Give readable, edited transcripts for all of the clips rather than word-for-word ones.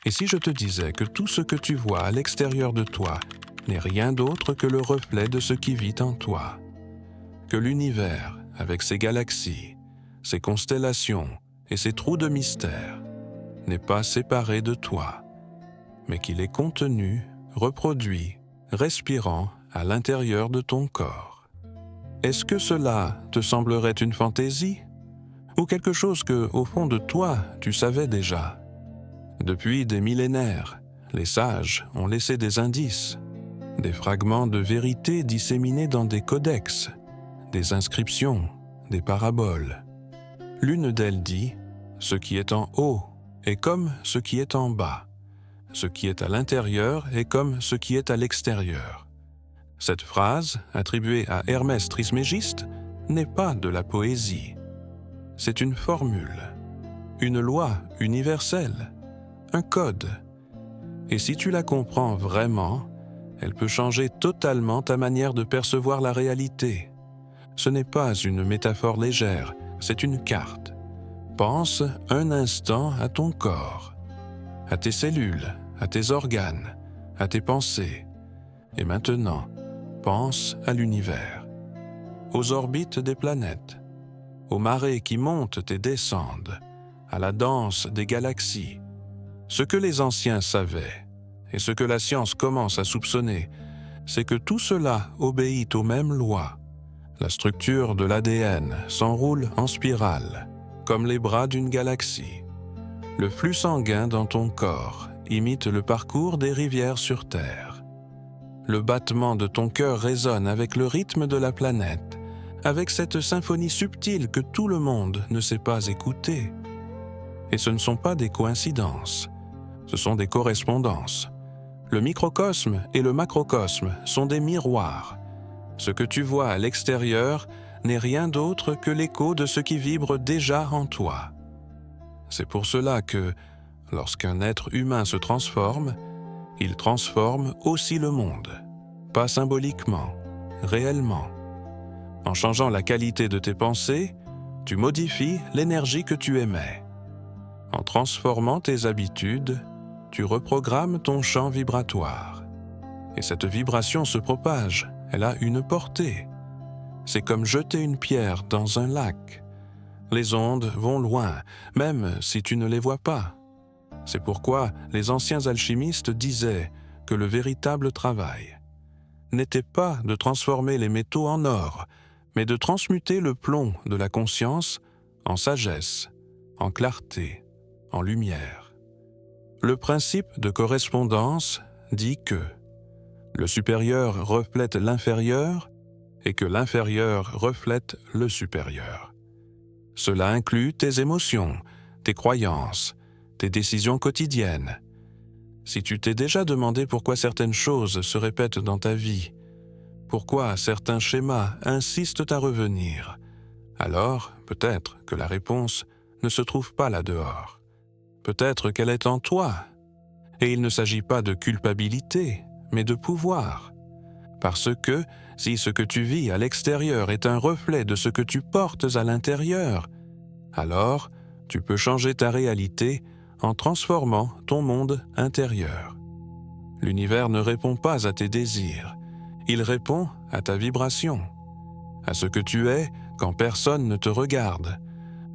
Et si je te disais que tout ce que tu vois à l'extérieur de toi n'est rien d'autre que le reflet de ce qui vit en toi, que l'univers, avec ses galaxies, ses constellations et ses trous de mystère, n'est pas séparé de toi, mais qu'il est contenu, reproduit, respirant à l'intérieur de ton corps. Est-ce que cela te semblerait une fantaisie ou quelque chose que, au fond de toi, tu savais déjà? Depuis des millénaires, les sages ont laissé des indices, des fragments de vérité disséminés dans des codex, des inscriptions, des paraboles. L'une d'elles dit « Ce qui est en haut est comme ce qui est en bas. Ce qui est à l'intérieur est comme ce qui est à l'extérieur. » Cette phrase, attribuée à Hermès Trismégiste, n'est pas de la poésie. C'est une formule, une loi universelle, un code. Et si tu la comprends vraiment, elle peut changer totalement ta manière de percevoir la réalité. Ce n'est pas une métaphore légère, c'est une carte. Pense un instant à ton corps, à tes cellules, à tes organes, à tes pensées. Et maintenant, pense à l'univers, aux orbites des planètes, aux marées qui montent et descendent, à la danse des galaxies. Ce que les anciens savaient, et ce que la science commence à soupçonner, c'est que tout cela obéit aux mêmes lois. La structure de l'ADN s'enroule en spirale, comme les bras d'une galaxie. Le flux sanguin dans ton corps imite le parcours des rivières sur Terre. Le battement de ton cœur résonne avec le rythme de la planète, avec cette symphonie subtile que tout le monde ne sait pas écouter. Et ce ne sont pas des coïncidences, ce sont des correspondances. Le microcosme et le macrocosme sont des miroirs. Ce que tu vois à l'extérieur n'est rien d'autre que l'écho de ce qui vibre déjà en toi. C'est pour cela que, lorsqu'un être humain se transforme, il transforme aussi le monde. Pas symboliquement, réellement. En changeant la qualité de tes pensées, tu modifies l'énergie que tu émets. En transformant tes habitudes, tu reprogrammes ton champ vibratoire. Et cette vibration se propage, elle a une portée. C'est comme jeter une pierre dans un lac. Les ondes vont loin, même si tu ne les vois pas. C'est pourquoi les anciens alchimistes disaient que le véritable travail n'était pas de transformer les métaux en or, mais de transmuter le plomb de la conscience en sagesse, en clarté, en lumière. Le principe de correspondance dit que le supérieur reflète l'inférieur et que l'inférieur reflète le supérieur. Cela inclut tes émotions, tes croyances, tes décisions quotidiennes. Si tu t'es déjà demandé pourquoi certaines choses se répètent dans ta vie, pourquoi certains schémas insistent à revenir, alors peut-être que la réponse ne se trouve pas là-dehors. Peut-être qu'elle est en toi. Et il ne s'agit pas de culpabilité, mais de pouvoir. Parce que si ce que tu vis à l'extérieur est un reflet de ce que tu portes à l'intérieur, alors tu peux changer ta réalité en transformant ton monde intérieur. L'univers ne répond pas à tes désirs, il répond à ta vibration, à ce que tu es quand personne ne te regarde,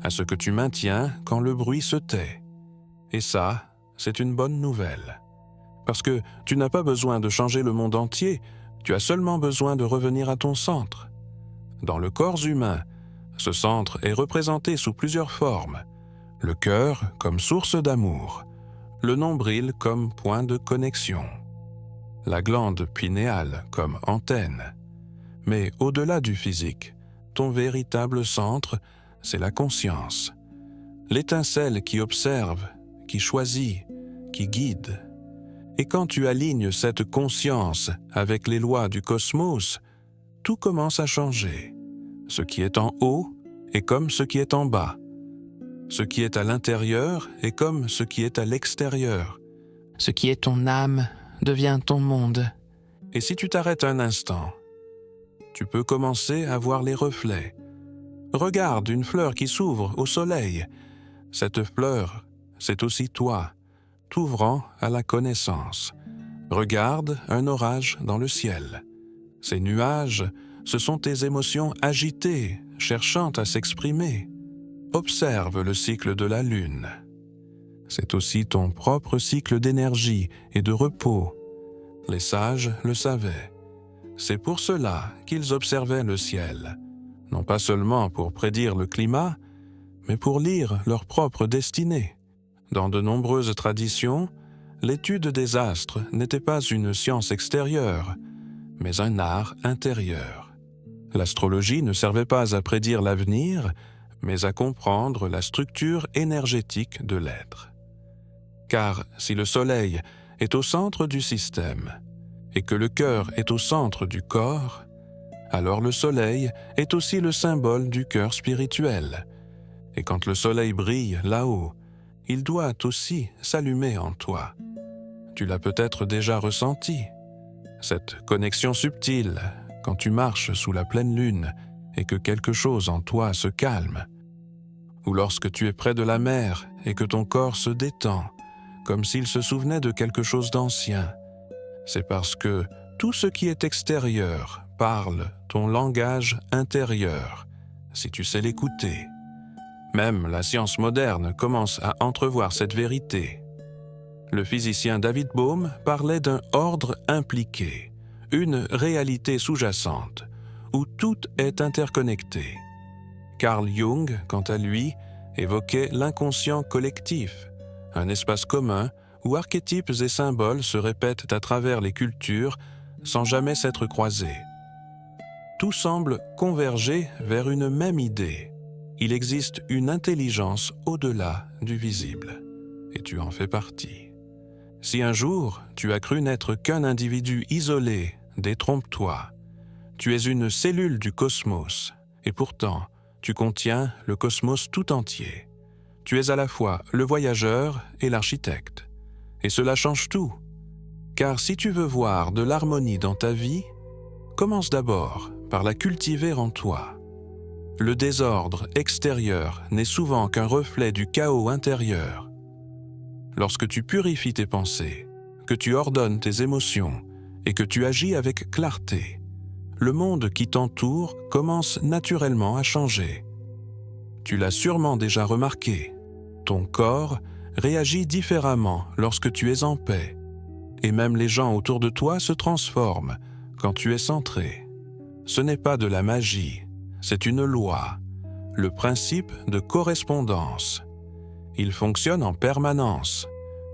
à ce que tu maintiens quand le bruit se tait. Et ça, c'est une bonne nouvelle. Parce que tu n'as pas besoin de changer le monde entier, tu as seulement besoin de revenir à ton centre. Dans le corps humain, ce centre est représenté sous plusieurs formes. Le cœur comme source d'amour, le nombril comme point de connexion, la glande pinéale comme antenne. Mais au-delà du physique, ton véritable centre, c'est la conscience. L'étincelle qui observe, qui choisit, qui guide. Et quand tu alignes cette conscience avec les lois du cosmos, tout commence à changer. Ce qui est en haut est comme ce qui est en bas. Ce qui est à l'intérieur est comme ce qui est à l'extérieur. Ce qui est ton âme devient ton monde. Et si tu t'arrêtes un instant, tu peux commencer à voir les reflets. Regarde une fleur qui s'ouvre au soleil. Cette fleur, c'est aussi toi. t'ouvrant à la connaissance. Regarde un orage dans le ciel. Ces nuages, ce sont tes émotions agitées, cherchant à s'exprimer. Observe le cycle de la lune. C'est aussi ton propre cycle d'énergie et de repos. Les sages le savaient. C'est pour cela qu'ils observaient le ciel, non pas seulement pour prédire le climat, mais pour lire leur propre destinée. Dans de nombreuses traditions, l'étude des astres n'était pas une science extérieure, mais un art intérieur. L'astrologie ne servait pas à prédire l'avenir, mais à comprendre la structure énergétique de l'être. Car si le Soleil est au centre du système, et que le cœur est au centre du corps, alors le Soleil est aussi le symbole du cœur spirituel. Et quand le Soleil brille là-haut, il doit aussi s'allumer en toi. Tu l'as peut-être déjà ressenti, cette connexion subtile, quand tu marches sous la pleine lune et que quelque chose en toi se calme, ou lorsque tu es près de la mer et que ton corps se détend, comme s'il se souvenait de quelque chose d'ancien. C'est parce que tout ce qui est extérieur parle ton langage intérieur, si tu sais l'écouter. Même la science moderne commence à entrevoir cette vérité. Le physicien David Bohm parlait d'un ordre impliqué, une réalité sous-jacente, où tout est interconnecté. Carl Jung, quant à lui, évoquait l'inconscient collectif, un espace commun où archétypes et symboles se répètent à travers les cultures sans jamais s'être croisés. Tout semble converger vers une même idée. Il existe une intelligence au-delà du visible, et tu en fais partie. Si un jour tu as cru n'être qu'un individu isolé, détrompe-toi. Tu es une cellule du cosmos, et pourtant tu contiens le cosmos tout entier. Tu es à la fois le voyageur et l'architecte. Et cela change tout. Car si tu veux voir de l'harmonie dans ta vie, commence d'abord par la cultiver en toi. Le désordre extérieur n'est souvent qu'un reflet du chaos intérieur. Lorsque tu purifies tes pensées, que tu ordonnes tes émotions et que tu agis avec clarté, le monde qui t'entoure commence naturellement à changer. Tu l'as sûrement déjà remarqué. Ton corps réagit différemment lorsque tu es en paix, et même les gens autour de toi se transforment quand tu es centré. Ce n'est pas de la magie, c'est une loi, le principe de correspondance. Il fonctionne en permanence,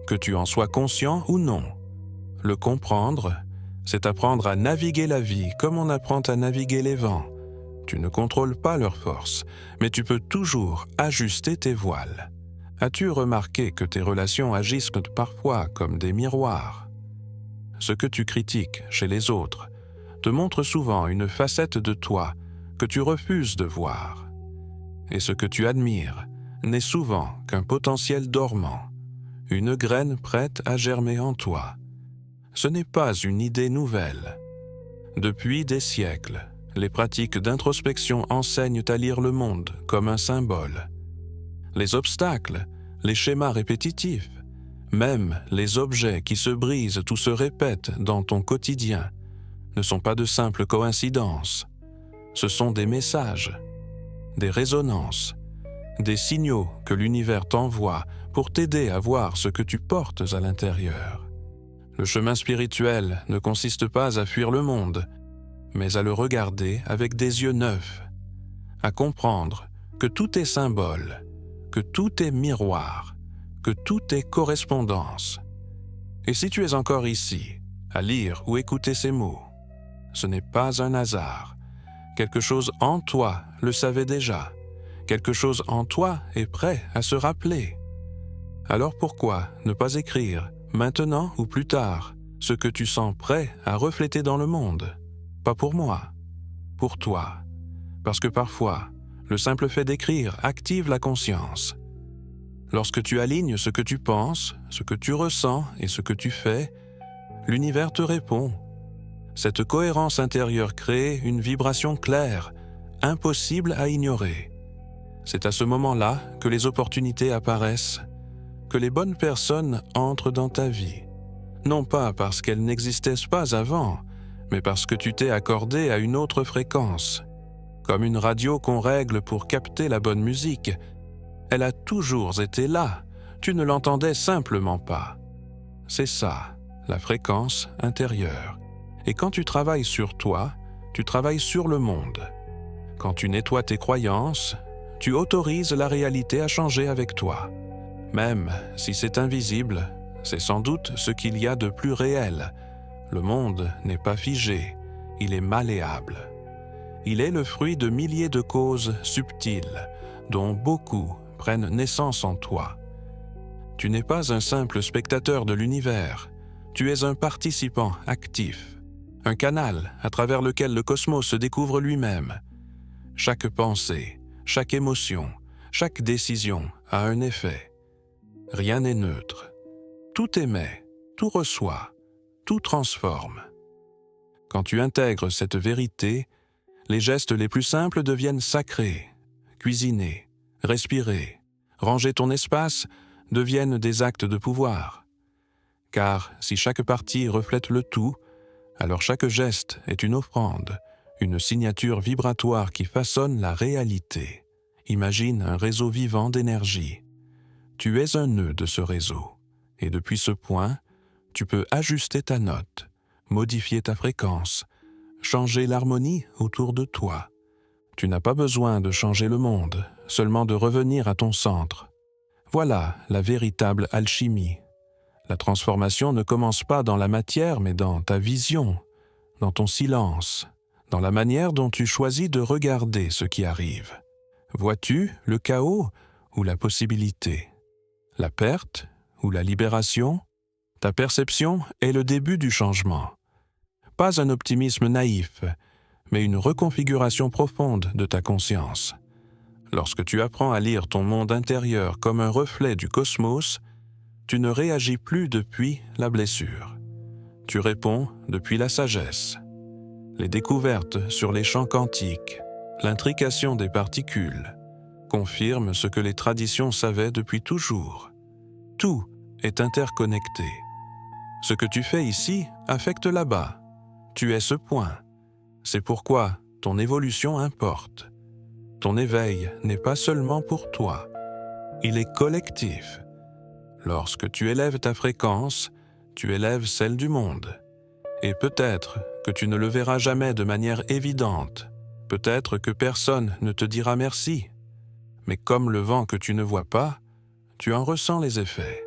que tu en sois conscient ou non. Le comprendre, c'est apprendre à naviguer la vie comme on apprend à naviguer les vents. Tu ne contrôles pas leur force, mais tu peux toujours ajuster tes voiles. As-tu remarqué que tes relations agissent parfois comme des miroirs? Ce que tu critiques chez les autres te montre souvent une facette de toi que tu refuses de voir. Et ce que tu admires n'est souvent qu'un potentiel dormant, une graine prête à germer en toi. Ce n'est pas une idée nouvelle. Depuis des siècles, les pratiques d'introspection enseignent à lire le monde comme un symbole. Les obstacles, les schémas répétitifs, même les objets qui se brisent ou se répètent dans ton quotidien, ne sont pas de simples coïncidences. Ce sont des messages, des résonances, des signaux que l'univers t'envoie pour t'aider à voir ce que tu portes à l'intérieur. Le chemin spirituel ne consiste pas à fuir le monde, mais à le regarder avec des yeux neufs, à comprendre que tout est symbole, que tout est miroir, que tout est correspondance. Et si tu es encore ici, à lire ou écouter ces mots, ce n'est pas un hasard. Quelque chose en toi le savait déjà. Quelque chose en toi est prêt à se rappeler. Alors pourquoi ne pas écrire, maintenant ou plus tard, ce que tu sens prêt à refléter dans le monde? Pas pour moi, pour toi. Parce que parfois, le simple fait d'écrire active la conscience. Lorsque tu alignes ce que tu penses, ce que tu ressens et ce que tu fais, l'univers te répond. Cette cohérence intérieure crée une vibration claire, impossible à ignorer. C'est à ce moment-là que les opportunités apparaissent. que les bonnes personnes entrent dans ta vie, non pas parce qu'elles n'existaient pas avant, mais parce que tu t'es accordé à une autre fréquence. Comme une radio qu'on règle pour capter la bonne musique, elle a toujours été là, tu ne l'entendais simplement pas. C'est ça, la fréquence intérieure. Et quand tu travailles sur toi, tu travailles sur le monde. Quand tu nettoies tes croyances, tu autorises la réalité à changer avec toi. Même si c'est invisible, c'est sans doute ce qu'il y a de plus réel. Le monde n'est pas figé, il est malléable. Il est le fruit de milliers de causes subtiles, dont beaucoup prennent naissance en toi. Tu n'es pas un simple spectateur de l'univers, tu es un participant actif, un canal à travers lequel le cosmos se découvre lui-même. Chaque pensée, chaque émotion, chaque décision a un effet. Rien n'est neutre. Tout émet, tout reçoit, tout transforme. Quand tu intègres cette vérité, les gestes les plus simples deviennent sacrés. Cuisiner, respirer, ranger ton espace deviennent des actes de pouvoir. Car si chaque partie reflète le tout, alors chaque geste est une offrande, une signature vibratoire qui façonne la réalité. Imagine un réseau vivant d'énergie. Tu es un nœud de ce réseau, et depuis ce point, tu peux ajuster ta note, modifier ta fréquence, changer l'harmonie autour de toi. Tu n'as pas besoin de changer le monde, seulement de revenir à ton centre. Voilà la véritable alchimie. La transformation ne commence pas dans la matière, mais dans ta vision, dans ton silence, dans la manière dont tu choisis de regarder ce qui arrive. Vois-tu le chaos ou la possibilité? La perte ou la libération? Ta perception est le début du changement. Pas un optimisme naïf, mais une reconfiguration profonde de ta conscience. Lorsque tu apprends à lire ton monde intérieur comme un reflet du cosmos, tu ne réagis plus depuis la blessure. Tu réponds depuis la sagesse. Les découvertes sur les champs quantiques, l'intrication des particules, confirment ce que les traditions savaient depuis toujours. Tout est interconnecté. Ce que tu fais ici affecte là-bas. Tu es ce point. C'est pourquoi ton évolution importe. Ton éveil n'est pas seulement pour toi. Il est collectif. Lorsque tu élèves ta fréquence, tu élèves celle du monde. Et peut-être que tu ne le verras jamais de manière évidente. Peut-être que personne ne te dira merci. Mais comme le vent que tu ne vois pas, tu en ressens les effets.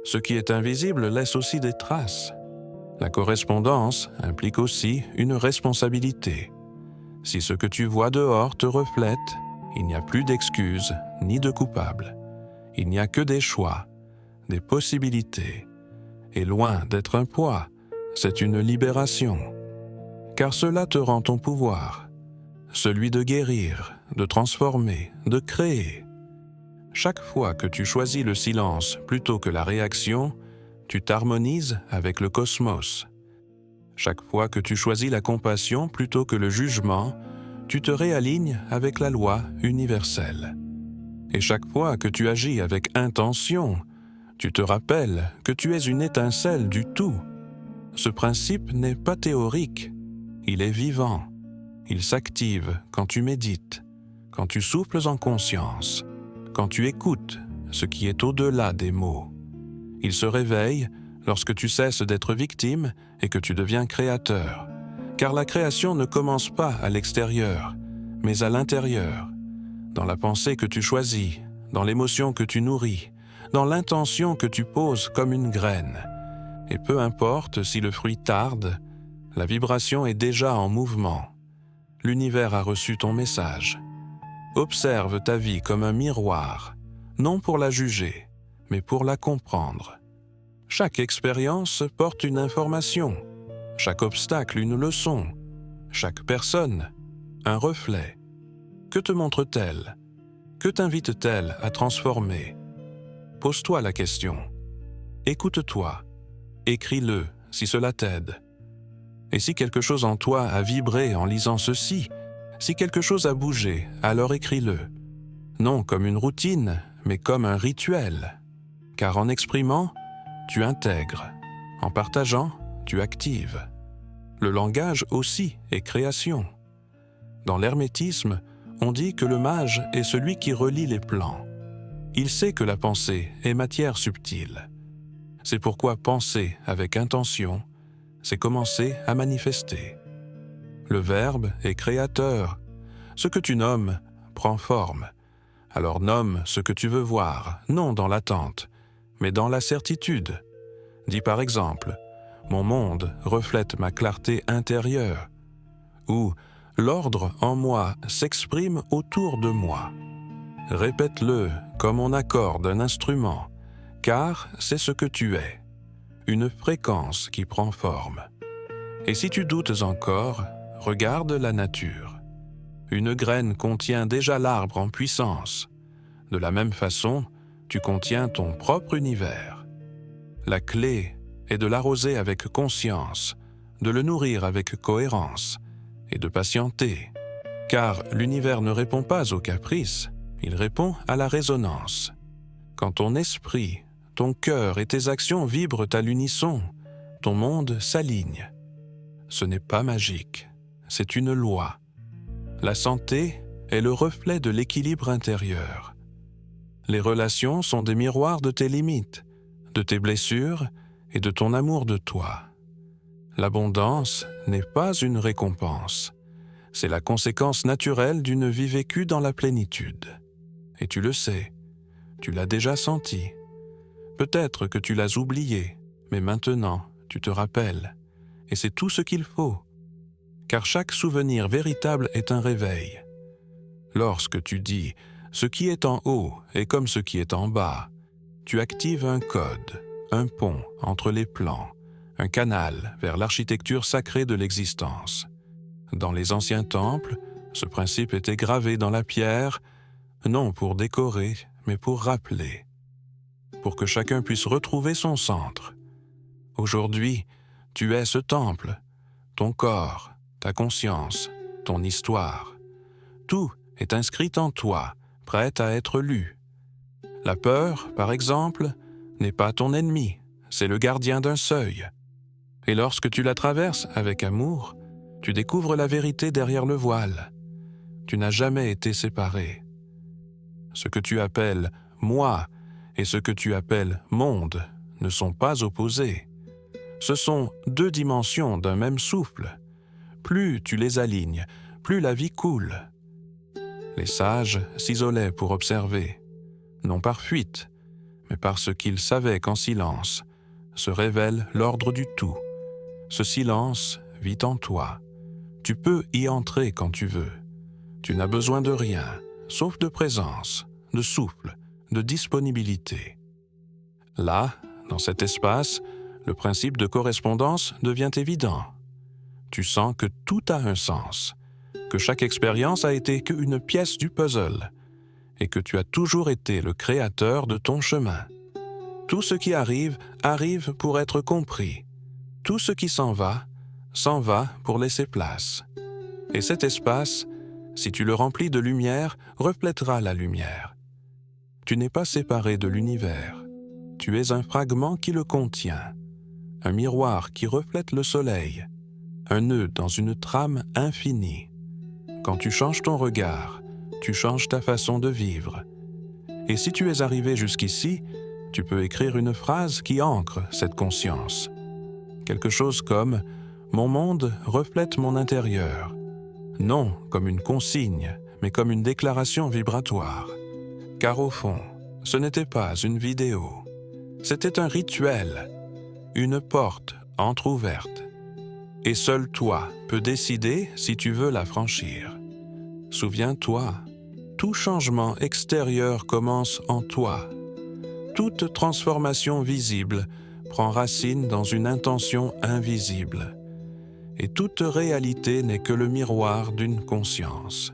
Ce qui est invisible laisse aussi des traces. La correspondance implique aussi une responsabilité. Si ce que tu vois dehors te reflète, il n'y a plus d'excuses ni de coupables. Il n'y a que des choix, des possibilités. Et loin d'être un poids, c'est une libération. Car cela te rend ton pouvoir, celui de guérir, de transformer, de créer. Chaque fois que tu choisis le silence plutôt que la réaction, tu t'harmonises avec le cosmos. Chaque fois que tu choisis la compassion plutôt que le jugement, tu te réalignes avec la loi universelle. Et chaque fois que tu agis avec intention, tu te rappelles que tu es une étincelle du tout. Ce principe n'est pas théorique, il est vivant. Il s'active quand tu médites, quand tu souffles en conscience, quand tu écoutes ce qui est au-delà des mots. Il se réveille lorsque tu cesses d'être victime et que tu deviens créateur. Car la création ne commence pas à l'extérieur, mais à l'intérieur, dans la pensée que tu choisis, dans l'émotion que tu nourris, dans l'intention que tu poses comme une graine. Et peu importe si le fruit tarde, la vibration est déjà en mouvement. L'univers a reçu ton message. Observe ta vie comme un miroir, non pour la juger, mais pour la comprendre. Chaque expérience porte une information, chaque obstacle une leçon, chaque personne un reflet. Que te montre-t-elle? Que t'invite-t-elle à transformer? Pose-toi la question. Écoute-toi. Écris-le si cela t'aide. Et si quelque chose en toi a vibré en lisant ceci, si quelque chose a bougé, alors écris-le. Non comme une routine, mais comme un rituel. car en exprimant, tu intègres, en partageant, tu actives. Le langage aussi est création. Dans l'hermétisme, on dit que le mage est celui qui relie les plans. Il sait que la pensée est matière subtile. C'est pourquoi penser avec intention, c'est commencer à manifester. Le verbe est créateur. Ce que tu nommes prend forme. Alors nomme ce que tu veux voir, non dans l'attente, mais dans la certitude. Dis par exemple, « Mon monde reflète ma clarté intérieure » ou « L'ordre en moi s'exprime autour de moi ». Répète-le comme on accorde un instrument, car c'est ce que tu es, une fréquence qui prend forme. Et si tu doutes encore, regarde la nature. Une graine contient déjà l'arbre en puissance. De la même façon, tu contiens ton propre univers. La clé est de l'arroser avec conscience, de le nourrir avec cohérence et de patienter, car l'univers ne répond pas aux caprices, il répond à la résonance. Quand ton esprit, ton cœur et tes actions vibrent à l'unisson, ton monde s'aligne. Ce n'est pas magique, c'est une loi. La santé est le reflet de l'équilibre intérieur. Les relations sont des miroirs de tes limites, de tes blessures et de ton amour de toi. L'abondance n'est pas une récompense, c'est la conséquence naturelle d'une vie vécue dans la plénitude. Et tu le sais, tu l'as déjà senti. Peut-être que tu l'as oublié, mais maintenant tu te rappelles, et c'est tout ce qu'il faut. Car chaque souvenir véritable est un réveil. Lorsque tu dis « ce qui est en haut est comme ce qui est en bas », tu actives un code, un pont entre les plans, un canal vers l'architecture sacrée de l'existence. Dans les anciens temples, ce principe était gravé dans la pierre, non pour décorer, mais pour rappeler, pour que chacun puisse retrouver son centre. Aujourd'hui, tu es ce temple, ton corps, ta conscience, ton histoire. Tout est inscrit en toi, prêt à être lu. La peur, par exemple, n'est pas ton ennemi, c'est le gardien d'un seuil. Et lorsque tu la traverses avec amour, tu découvres la vérité derrière le voile. Tu n'as jamais été séparé. Ce que tu appelles « moi » et ce que tu appelles « monde » ne sont pas opposés. Ce sont deux dimensions d'un même souffle. Plus tu les alignes, plus la vie coule. Les sages s'isolaient pour observer, non par fuite, mais parce qu'ils savaient qu'en silence se révèle l'ordre du tout. Ce silence vit en toi. Tu peux y entrer quand tu veux. Tu n'as besoin de rien, sauf de présence, de souffle, de disponibilité. Là, dans cet espace, le principe de correspondance devient évident. Tu sens que tout a un sens, que chaque expérience a été qu'une pièce du puzzle, et que tu as toujours été le créateur de ton chemin. Tout ce qui arrive, arrive pour être compris. Tout ce qui s'en va pour laisser place. Et cet espace, si tu le remplis de lumière, reflètera la lumière. Tu n'es pas séparé de l'univers. Tu es un fragment qui le contient, un miroir qui reflète le soleil, un nœud dans une trame infinie. Quand tu changes ton regard, tu changes ta façon de vivre. Et si tu es arrivé jusqu'ici, tu peux écrire une phrase qui ancre cette conscience. Quelque chose comme « Mon monde reflète mon intérieur ». Non comme une consigne, mais comme une déclaration vibratoire. Car au fond, ce n'était pas une vidéo. C'était un rituel, une porte entr'ouverte. Et seul toi peux décider si tu veux la franchir. Souviens-toi, tout changement extérieur commence en toi. Toute transformation visible prend racine dans une intention invisible. Et toute réalité n'est que le miroir d'une conscience.